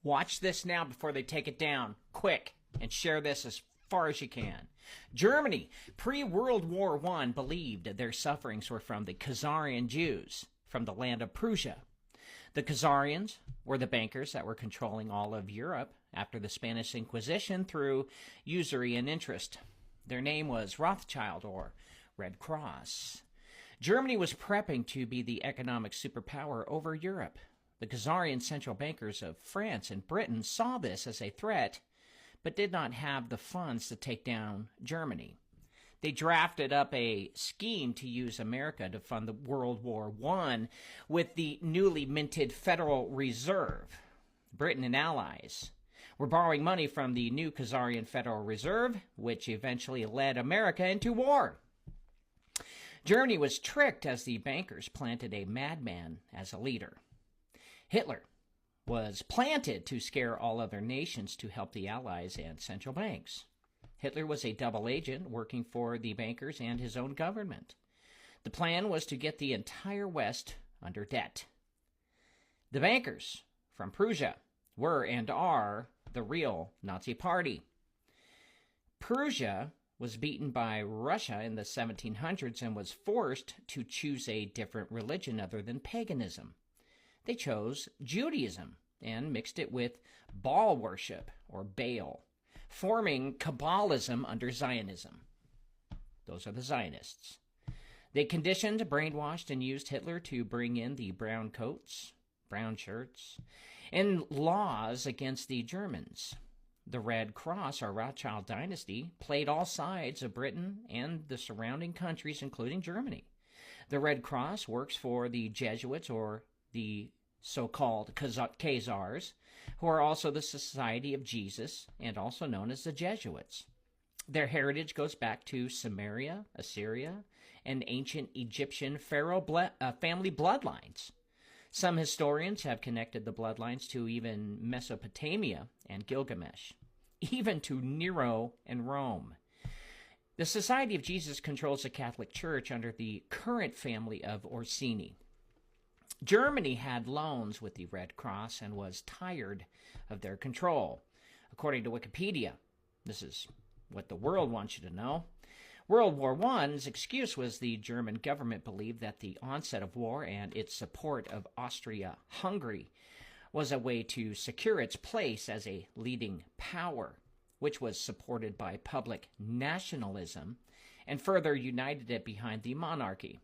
Watch this now before they take it down. Quick, and share this as far as you can. Germany, pre-World War I, believed their sufferings were from the Khazarian Jews from the land of Prussia. The Khazarians were the bankers that were controlling all of Europe after the Spanish Inquisition through usury and interest. Their name was Rothschild, or Red Cross. Germany was prepping to be the economic superpower over Europe. The Khazarian central bankers of France and Britain saw this as a threat, but did not have the funds to take down Germany. They drafted up a scheme to use America to fund the World War I with the newly minted Federal Reserve. Britain and allies were borrowing money from the new Khazarian Federal Reserve, which eventually led America into war. Germany was tricked as the bankers planted a madman as a leader. Hitler was planted to scare all other nations to help the Allies and central banks. Hitler was a double agent working for the bankers and his own government. The plan was to get the entire West under debt. The bankers from Prussia were and are the real Nazi Party. Prussia was beaten by Russia in the 1700s and was forced to choose a different religion other than paganism. They chose Judaism and mixed it with Baal worship, or Baal, forming Kabbalism under Zionism. Those are the Zionists. They conditioned, brainwashed, and used Hitler to bring in the brown coats, brown shirts, and laws against the Germans. The Red Cross, or Rothschild dynasty, played all sides of Britain and the surrounding countries, including Germany. The Red Cross works for the Jesuits, or the so-called Khazars, who are also the Society of Jesus and also known as the Jesuits. Their heritage goes back to Samaria, Assyria, and ancient Egyptian pharaoh family bloodlines. Some historians have connected the bloodlines to even Mesopotamia and Gilgamesh, even to Nero and Rome. The Society of Jesus controls the Catholic Church under the current family of Orsini. Germany had loans with the Red Cross and was tired of their control. According to Wikipedia, this is what the world wants you to know. World War I's excuse was the German government believed that the onset of war and its support of Austria-Hungary was a way to secure its place as a leading power, which was supported by public nationalism and further united it behind the monarchy.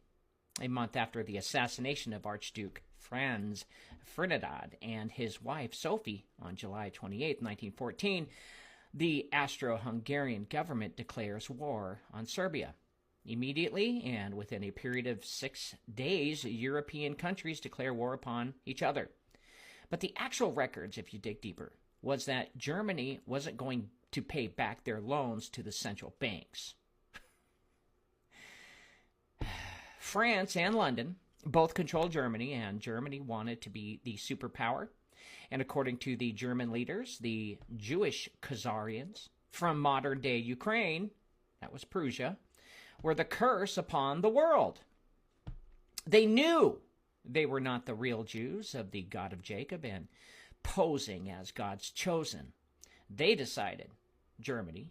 A month after the assassination of Archduke Franz Ferdinand and his wife Sophie on July 28, 1914, the Austro-Hungarian government declares war on Serbia. Immediately, and within a period of 6 days, European countries declare war upon each other. But the actual records, if you dig deeper, was that Germany wasn't going to pay back their loans to the central banks. France and London both controlled Germany, and Germany wanted to be the superpower. And according to the German leaders, the Jewish Khazarians from modern-day Ukraine, that was Prussia, were the curse upon the world. They knew they were not the real Jews of the God of Jacob and posing as God's chosen. They decided, Germany,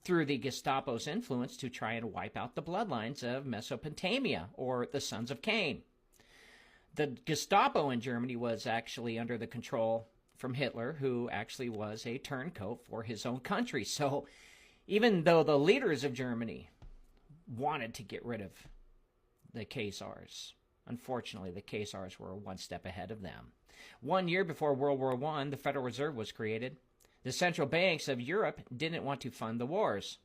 through the Gestapo's influence, to try and wipe out the bloodlines of Mesopotamia, or the sons of Cain. The Gestapo in Germany was actually under the control from Hitler, who actually was a turncoat for his own country. So even though the leaders of Germany wanted to get rid of the Khazars, unfortunately the Khazars were one step ahead of them. 1 year before World War I, the Federal Reserve was created. The central banks of Europe didn't want to fund the wars.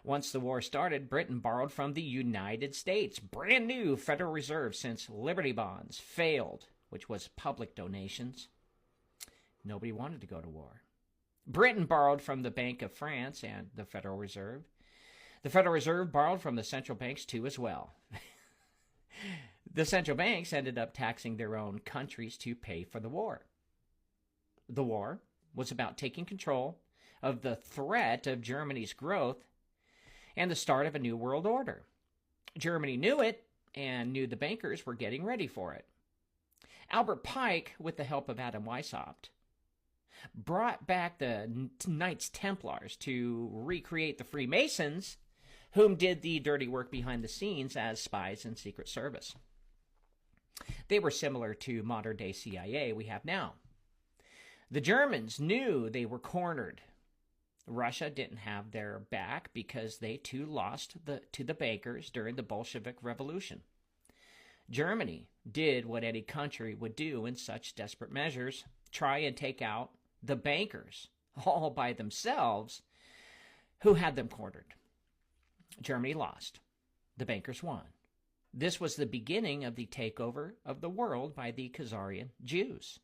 Once the war started, Britain borrowed from the United States. Brand new Federal Reserve since Liberty Bonds failed, which was public donations. Nobody wanted to go to war. Britain borrowed from the Bank of France and the Federal Reserve. The Federal Reserve borrowed from the central banks too as well. The central banks ended up taxing their own countries to pay for the war. The war was about taking control of the threat of Germany's growth and the start of a new world order. Germany knew it and knew the bankers were getting ready for it. Albert Pike, with the help of Adam Weishaupt, brought back the Knights Templars to recreate the Freemasons, whom did the dirty work behind the scenes as spies and Secret Service. They were similar to modern-day CIA we have now. The Germans knew they were cornered. Russia didn't have their back because they too lost to the bankers during the Bolshevik Revolution. Germany did what any country would do in such desperate measures, try and take out the bankers all by themselves who had them cornered. Germany lost. The bankers won. This was the beginning of the takeover of the world by the Khazarian Jews.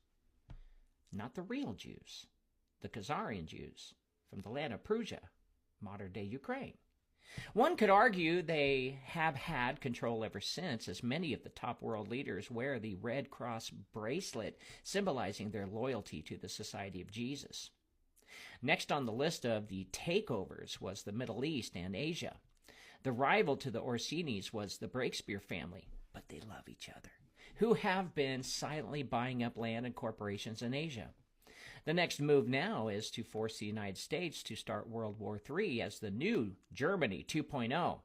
Not the real Jews, the Khazarian Jews from the land of Prussia, modern-day Ukraine. One could argue they have had control ever since, as many of the top world leaders wear the Red Cross bracelet symbolizing their loyalty to the Society of Jesus. Next on the list of the takeovers was the Middle East and Asia. The rival to the Orsinis was the Breakspear family, but they love each other, who have been silently buying up land and corporations in Asia. The next move now is to force the United States to start World War III as the new Germany 2.0,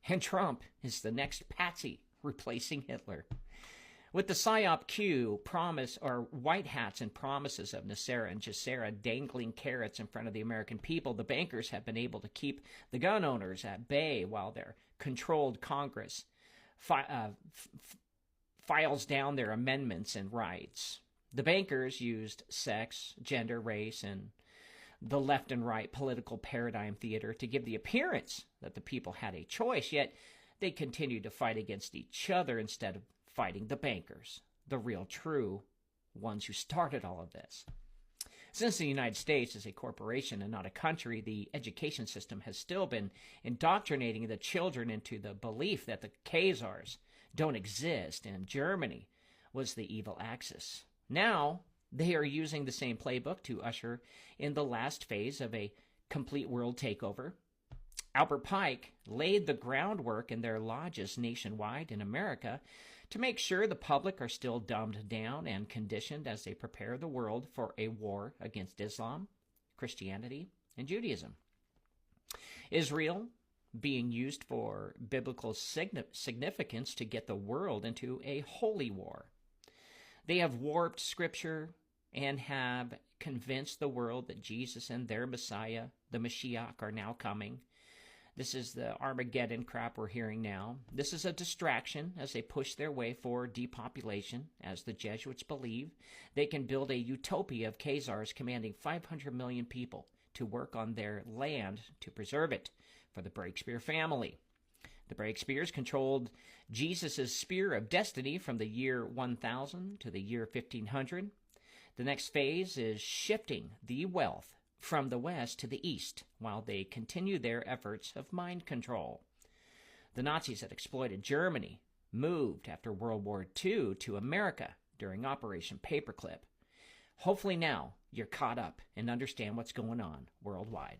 and Trump is the next patsy replacing Hitler. With the PSYOP Q promise or white hats and promises of NESARA and GESARA dangling carrots in front of the American people, the bankers have been able to keep the gun owners at bay while their controlled Congress files down their amendments and rights. The bankers used sex, gender, race, and the left and right political paradigm theater to give the appearance that the people had a choice, yet they continued to fight against each other instead of fighting the bankers, the real true ones who started all of this. Since the United States is a corporation and not a country, the education system has still been indoctrinating the children into the belief that the Khazars don't exist and Germany was the evil Axis. Now, they are using the same playbook to usher in the last phase of a complete world takeover. Albert Pike laid the groundwork in their lodges nationwide in America to make sure the public are still dumbed down and conditioned as they prepare the world for a war against Islam, Christianity, and Judaism. Israel being used for biblical significance to get the world into a holy war. They have warped Scripture and have convinced the world that Jesus and their Messiah, the Mashiach, are now coming. This is the Armageddon crap we're hearing now. This is a distraction as they push their way for depopulation. As the Jesuits believe, they can build a utopia of Khazars commanding 500 million people to work on their land to preserve it for the Breakspear family. The Breakspears controlled Jesus' spear of destiny from the year 1000 to the year 1500. The next phase is shifting the wealth from the west to the east while they continue their efforts of mind control. The Nazis that exploited Germany moved after World War II to America during Operation Paperclip. Hopefully now you're caught up and understand what's going on worldwide.